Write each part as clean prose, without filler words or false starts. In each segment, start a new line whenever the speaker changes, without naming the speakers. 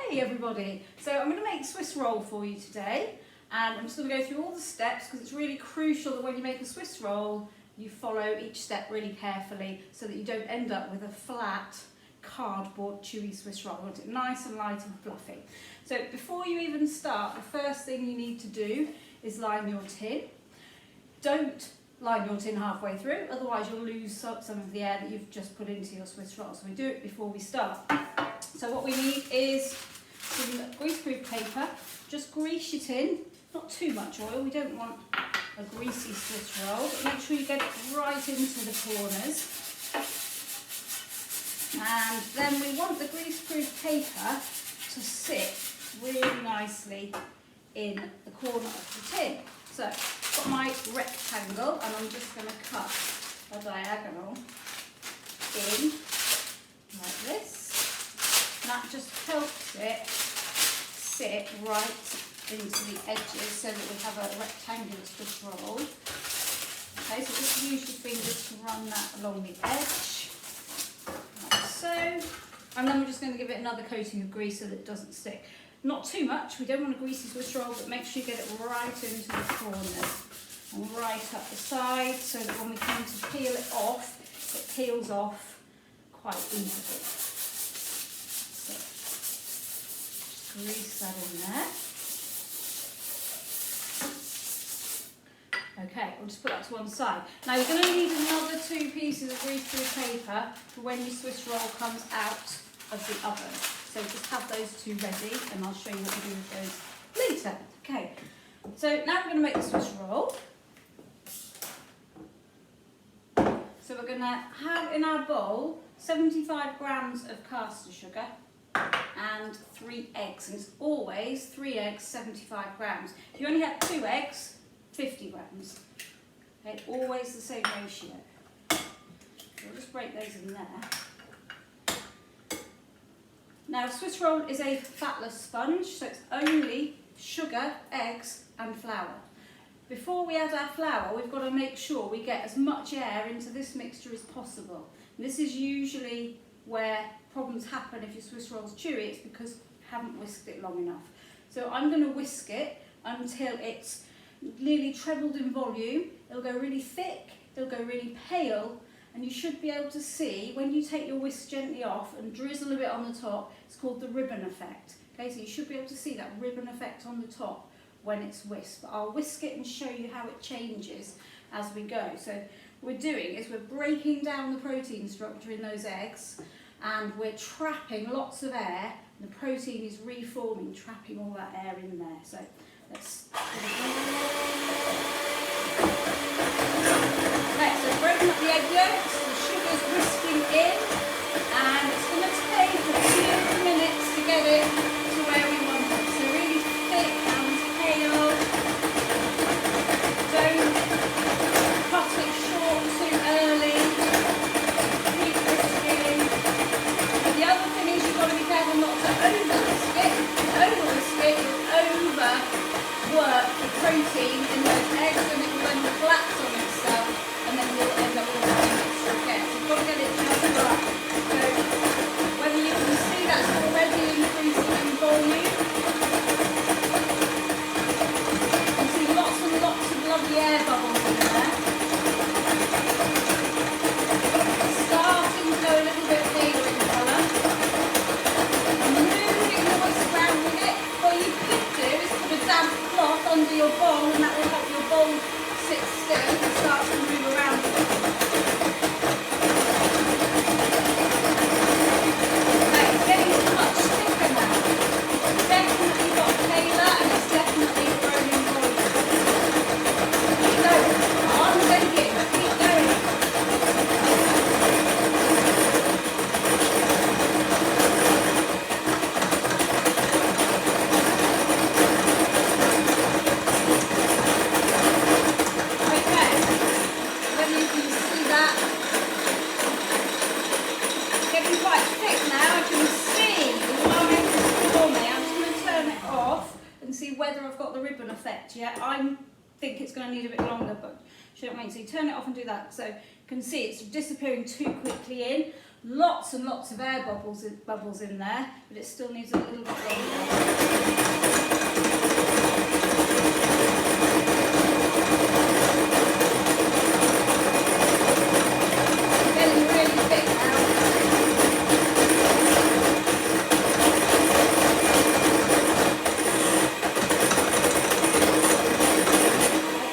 Hey everybody, so I'm going to make Swiss roll for you today, and I'm just going to go through all the steps because it's really crucial that when you make a Swiss roll you follow each step really carefully so that you don't end up with a flat cardboard chewy Swiss roll. You want it nice and light and fluffy. So before you even start, the first thing you need to do is line your tin. Don't line your tin halfway through, otherwise you'll lose some of the air that you've just put into your Swiss roll. So we do it before we start. So what we need is some greaseproof paper. Just grease your tin, not too much oil, we don't want a greasy Swiss roll, but make sure you get it right into the corners. And then we want the greaseproof paper to sit really nicely in the corner of the tin. So I've got my rectangle and I'm just going to cut a diagonal in like this. And that just helps it sit right into the edges so that we have a rectangular Swiss roll. Okay, so just use your fingers to run that along the edge, like so. And then we're just going to give it another coating of grease so that it doesn't stick. Not too much, we don't want a greasy Swiss roll, but make sure you get it right into the corners and right up the side so that when we come to peel it off, it peels off quite easily. So, just grease that in there. Okay, we'll just put that to one side. Now you're going to need another 2 pieces of greaseproof paper for when your Swiss roll comes out of the oven. So just have those 2 ready and I'll show you what to do with those later. Okay, so now we're going to make the Swiss roll. So we're going to have in our bowl 75 grams of caster sugar and 3 eggs. And it's always 3 eggs, 75 grams. If you only have 2 eggs, 50 grams. Okay, always the same ratio. So we'll just break those in there. Now, Swiss roll is a fatless sponge, so it's only sugar, eggs and flour. Before we add our flour, we've got to make sure we get as much air into this mixture as possible. And this is usually where problems happen if your Swiss roll's chewy, it's because you haven't whisked it long enough. So I'm going to whisk it until it's nearly trebled in volume. It'll go really thick, it'll go really pale, and you should be able to see when you take your whisk gently off and drizzle a bit on the top. It's called the ribbon effect. Okay, so you should be able to see that ribbon effect on the top when it's whisked. But I'll whisk it and show you how it changes as we go. So what we're doing is we're breaking down the protein structure in those eggs and we're trapping lots of air. The protein is reforming, trapping all that air in there. So let's okay, so breaking up the egg yolks, the sugar's whisking in, and it's going to take a few minutes to get it to where we want it. So really thick and pale. Don't cut it short too early. Keep whisking. The other thing is you've got to be careful not to over-whisk it. Over-whisk it, you'll overwork the protein in those eggs and it will then collapse on itself. And then you'll end up with a mixture again. So you've got to get it just right. So whether you can see that's already increasing in volume, you see lots and lots of lovely air bubbles in there. It's starting to go a little bit paler in colour. And moving the whisk around with it, what you could do is put a damp cloth under your bowl and that will help your bowl sit still and start to move around a bit. Okay, it's getting much thicker now. It's definitely got paler and it's definitely grown in volume. Keep going. On then keep going. Whether I've got the ribbon effect yet. I think it's going to need a bit longer, but shouldn't wait. So you turn it off and do that. So you can see it's disappearing too quickly in. Lots and lots of air bubbles in there, but it still needs a little bit longer. Getting really thick now.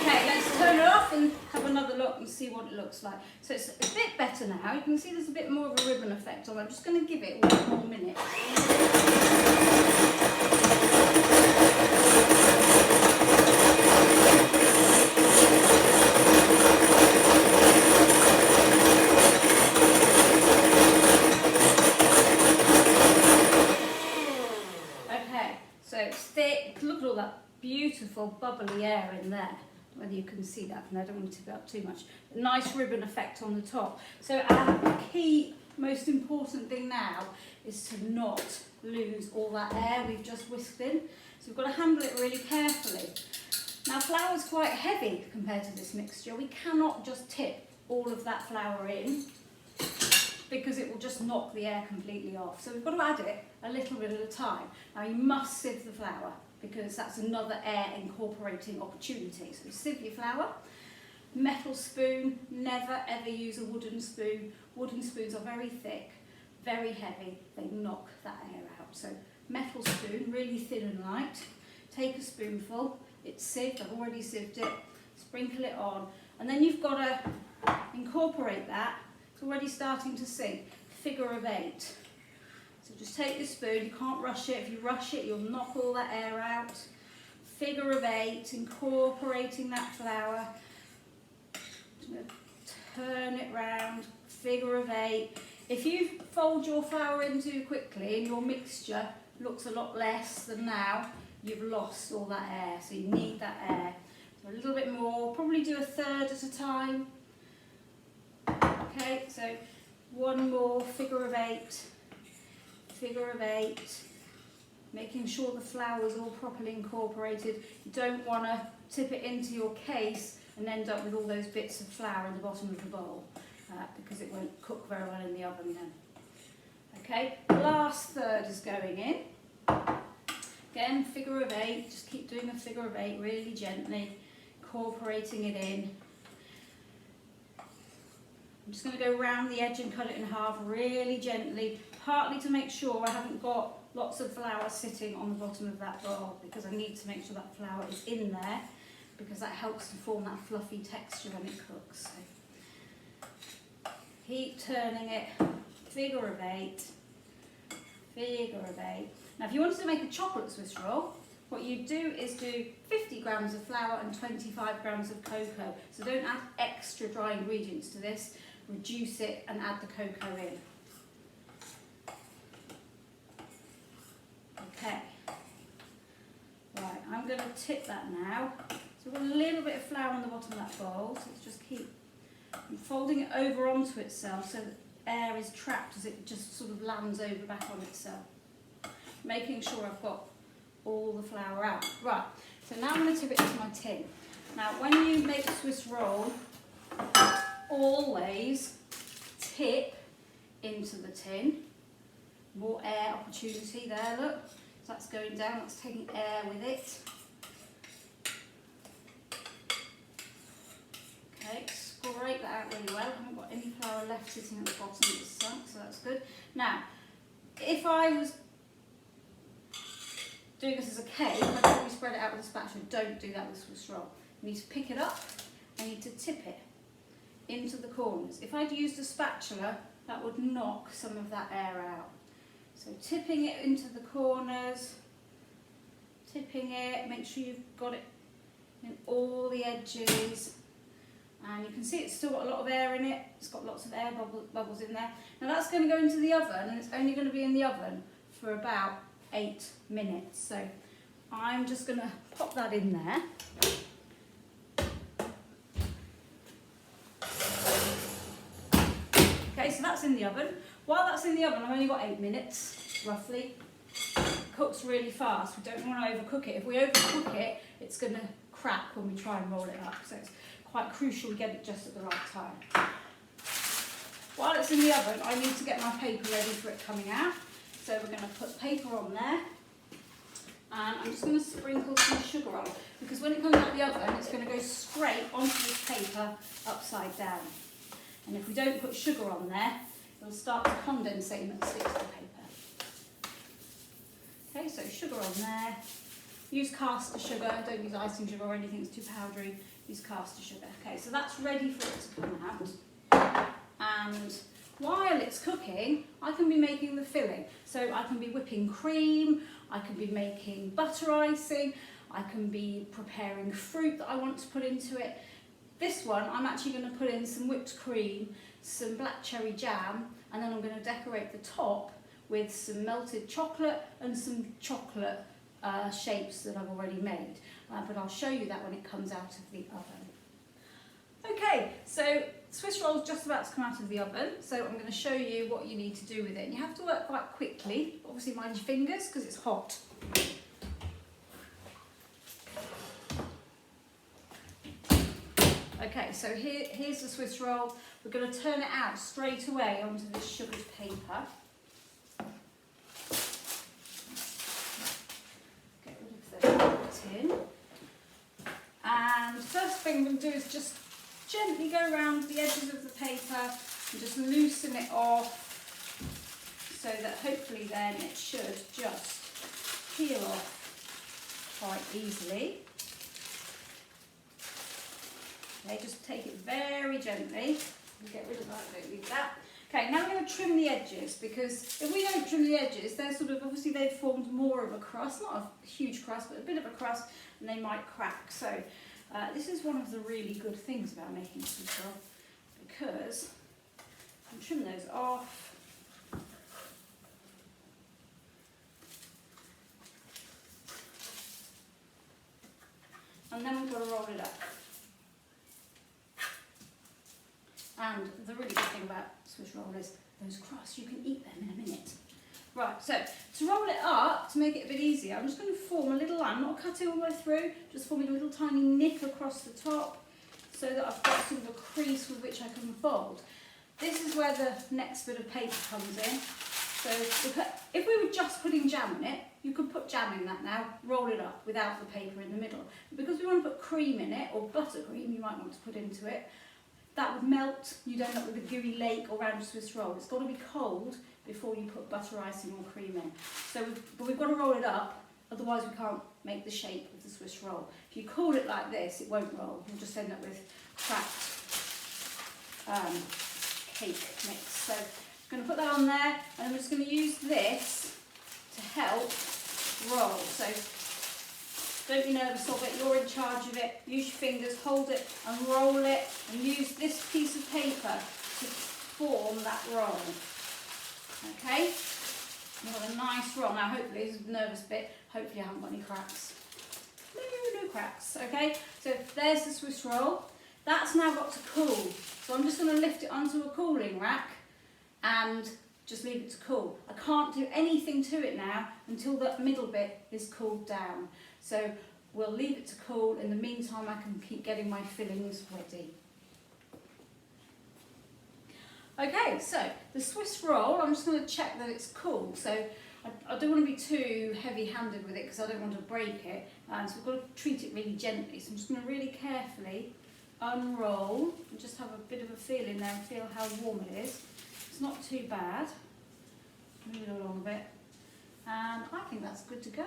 Okay, let's turn it off and have another look and see what it looks like. So it's a bit better now. You can see there's a bit more of a ribbon effect on it. I'm just going to give it 1 more minute. Okay, so it's thick. Look at all that beautiful bubbly air in there. Whether you can see that, and I don't want to tip it up too much. A nice ribbon effect on the top. So our key, most important thing now is to not lose all that air we've just whisked in. So we've got to handle it really carefully. Now flour's quite heavy compared to this mixture. We cannot just tip all of that flour in because it will just knock the air completely off. So we've got to add it a little bit at a time. Now you must sieve the flour, because that's another air incorporating opportunity. So sieve your flour. Metal spoon, never ever use a wooden spoon. Wooden spoons are very thick, very heavy, they knock that air out. So metal spoon, really thin and light. Take a spoonful, it's sieved, I've already sieved it, sprinkle it on, and then you've got to incorporate that. It's already starting to sink, figure of 8. So just take your spoon, you can't rush it. If you rush it, you'll knock all that air out. Figure of 8, incorporating that flour. Turn it round, figure of 8. If you fold your flour in too quickly and your mixture looks a lot less than now, you've lost all that air. So you need that air. So a little bit more, probably do a third at a time. Okay, so 1 more, figure of 8. Figure of 8, making sure the flour is all properly incorporated. You don't want to tip it into your case and end up with all those bits of flour in the bottom of the bowl because it won't cook very well in the oven then. Okay, last third is going in. Again, figure of 8, just keep doing a figure of 8 really gently, incorporating it in. I'm just going to go around the edge and cut it in half really gently, partly to make sure I haven't got lots of flour sitting on the bottom of that bowl, because I need to make sure that flour is in there, because that helps to form that fluffy texture when it cooks. So keep turning it, figure of 8, figure of 8. Now if you wanted to make a chocolate Swiss roll, what you do is do 50 grams of flour and 25 grams of cocoa. So don't add extra dry ingredients to this, reduce it and add the cocoa in. Okay, right, I'm going to tip that now. So we've got a little bit of flour on the bottom of that bowl, so let's just keep folding it over onto itself so that air is trapped as it just sort of lands over back on itself. Making sure I've got all the flour out. Right, so now I'm going to tip it into my tin. Now when you make a Swiss roll, always tip into the tin. More air opportunity there, look. So that's going down, that's taking air with it. Okay, scrape that out really well. I haven't got any flour left sitting at the bottom, it's sunk, so that's good. Now, if I was doing this as a cake, I'd probably spread it out with a spatula. Don't do that with Swiss roll. You need to pick it up, and you need to tip it into the corners. If I'd used a spatula, that would knock some of that air out. So tipping it into the corners, tipping it, make sure you've got it in all the edges. And you can see it's still got a lot of air in it. It's got lots of air bubbles in there. Now that's going to go into the oven, and it's only going to be in the oven for about 8 minutes. So I'm just going to pop that in there. Okay, so that's in the oven. While that's in the oven, I've only got 8 minutes, roughly. Cooks really fast. We don't want to overcook it. If we overcook it, it's going to crack when we try and roll it up. So it's quite crucial we get it just at the right time. while it's in the oven, I need to get my paper ready for it coming out. So we're going to put paper on there. And I'm just going to sprinkle some sugar on, because when it comes out of the oven, it's going to go straight onto this paper upside down. And if we don't put sugar on there, it'll start to condensate and it'll stick to the paper. Okay, so sugar on there. Use caster sugar, don't use icing sugar or anything that's too powdery. Use caster sugar. Okay, so that's ready for it to come out. And while it's cooking, I can be making the filling. So I can be whipping cream, I can be making butter icing, I can be preparing fruit that I want to put into it. This one, I'm actually going to put in some whipped cream, some black cherry jam, and then I'm going to decorate the top with some melted chocolate and some chocolate shapes that I've already made. But I'll show you that when it comes out of the oven. Okay, so Swiss roll is just about to come out of the oven, so I'm going to show you what you need to do with it. And you have to work quite quickly, obviously mind your fingers because it's hot. Okay, so here's the Swiss roll. We're going to turn it out straight away onto this sugared paper. Get rid of the tin. And the first thing I'm going to do is just gently go around the edges of the paper and just loosen it off, so that hopefully then it should just peel off quite easily. Okay, just take it very gently and get rid of that, don't leave that. Okay, now we're going to trim the edges, because if we don't trim the edges, they're sort of, obviously they've formed more of a crust, not a huge crust, but a bit of a crust, and they might crack. So this is one of the really good things about making Swiss roll, because you can trim those off. And then we've got to roll it up. And the really good thing about Swiss roll is those crusts, you can eat them in a minute. Right, so to roll it up, to make it a bit easier, I'm just going to form a little line, not cutting all the way through, just forming a little tiny nip across the top, so that I've got sort of a crease with which I can fold. This is where the next bit of paper comes in. So if we were just putting jam in it, you could put jam in that now, roll it up without the paper in the middle. Because we want to put cream in it, or buttercream you might want to put into it, that would melt, you'd end up with a gooey lake or round Swiss roll. It's got to be cold before you put butter icing or cream in. So we've got to roll it up, otherwise we can't make the shape of the Swiss roll. If you cool it like this, it won't roll. You'll just end up with cracked cake mix. So I'm going to put that on there, and I'm just going to use this to help roll. So don't be nervous of it, you're in charge of it. Use your fingers, hold it and roll it, and use this piece of paper to form that roll. Okay? You've got a nice roll. Now hopefully, this is the nervous bit, hopefully I haven't got any cracks. No cracks, okay? So there's the Swiss roll. That's now got to cool. So I'm just going to lift it onto a cooling rack and just leave it to cool. I can't do anything to it now until the middle bit is cooled down. So we'll leave it to cool. In the meantime, I can keep getting my fillings ready. Okay, so the Swiss roll, I'm just going to check that it's cool. So I don't want to be too heavy-handed with it because I don't want to break it. So we've got to treat it really gently. So I'm just going to really carefully unroll and just have a bit of a feel in there and feel how warm it is. It's not too bad. Move it along a bit. And I think that's good to go.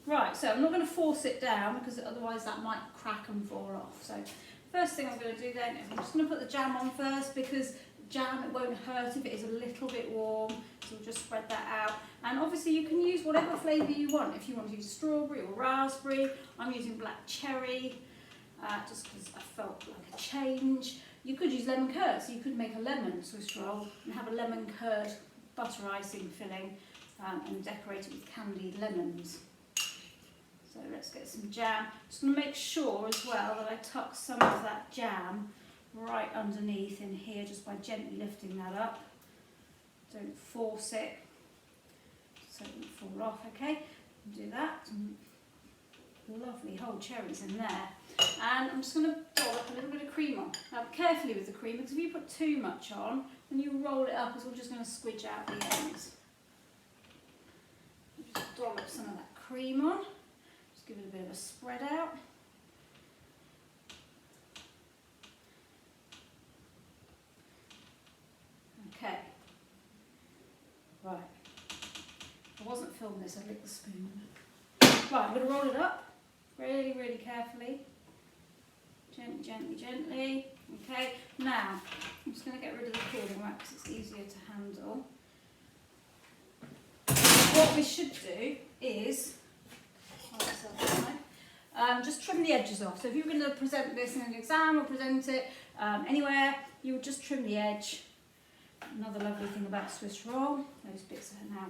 Right, so I'm not going to force it down because otherwise that might crack and fall off. So first thing I'm going to do then is I'm just going to put the jam on first, because jam, it won't hurt if it is a little bit warm. So we'll just spread that out. And obviously you can use whatever flavour you want. If you want to use strawberry or raspberry, I'm using black cherry, just because I felt like a change. You could use lemon curd, so you could make a lemon Swiss roll and have a lemon curd butter icing filling and decorate it with candied lemons. So let's get some jam. Just going to make sure as well that I tuck some of that jam right underneath in here, just by gently lifting that up. Don't force it so it won't fall off, okay? Do that. lovely whole cherries in there. And I'm just going to dollop a little bit of cream on. Now carefully with the cream, because if you put too much on, when you roll it up, it's all just going to squidge out the ends. Just dollop some of that cream on. Just give it a bit of a spread out. Okay. Right. I wasn't filming this, I licked the spoon. Right, I'm going to roll it up really, really carefully. Gently, gently, gently. Okay, now I'm just going to get rid of the cooling wax because it's easier to handle. What we should do is just trim the edges off. So if you're going to present this in an exam or present it anywhere, you would just trim the edge. Another lovely thing about Swiss roll, those bits are now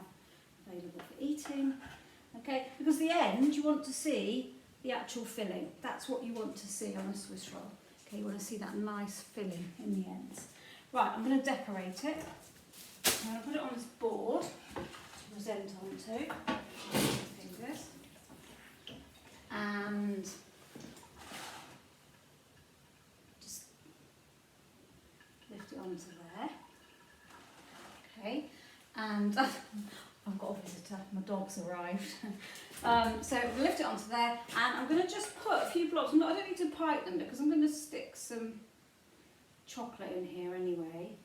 available for eating. Okay, because the end you want to see the actual filling. That's what you want to see on a Swiss roll. Okay, you want to see that nice filling in the ends. Right, I'm going to decorate it. I'm going to put it on this board to present onto. Fingers. And just lift it onto there. Okay, and I've got a visitor, my dog's arrived. So we'll lift it onto there, and I'm going to just put a few blobs. I don't need to pipe them because I'm going to stick some chocolate in here anyway,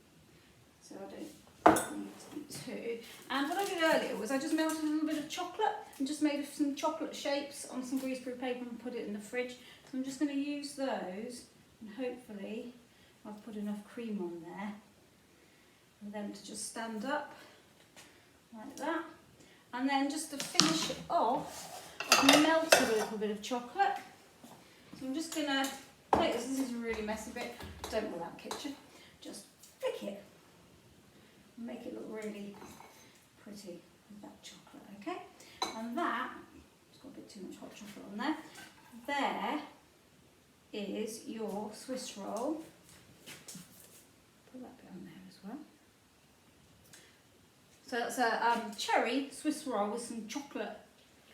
so I don't need to be too. And what I did earlier was I just melted a little bit of chocolate and just made some chocolate shapes on some greaseproof paper and put it in the fridge. So I'm just going to use those, and hopefully I've put enough cream on there for them to just stand up like that. And then just to finish it off, I've melted a little bit of chocolate. So I'm just going to take this is a really messy bit, don't worry about the kitchen, just flick it and make it look really pretty with that chocolate, okay? And that, it's got a bit too much hot chocolate on there, there is your Swiss roll. Put that bit on there as well. So that's a cherry Swiss roll with some chocolate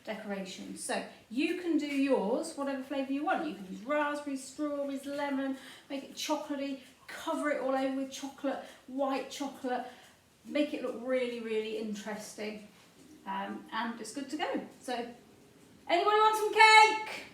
decoration. So you can do yours, whatever flavour you want. You can use raspberries, strawberries, lemon, make it chocolatey, cover it all over with chocolate, white chocolate, make it look really, really interesting. And it's good to go. So anybody want some cake?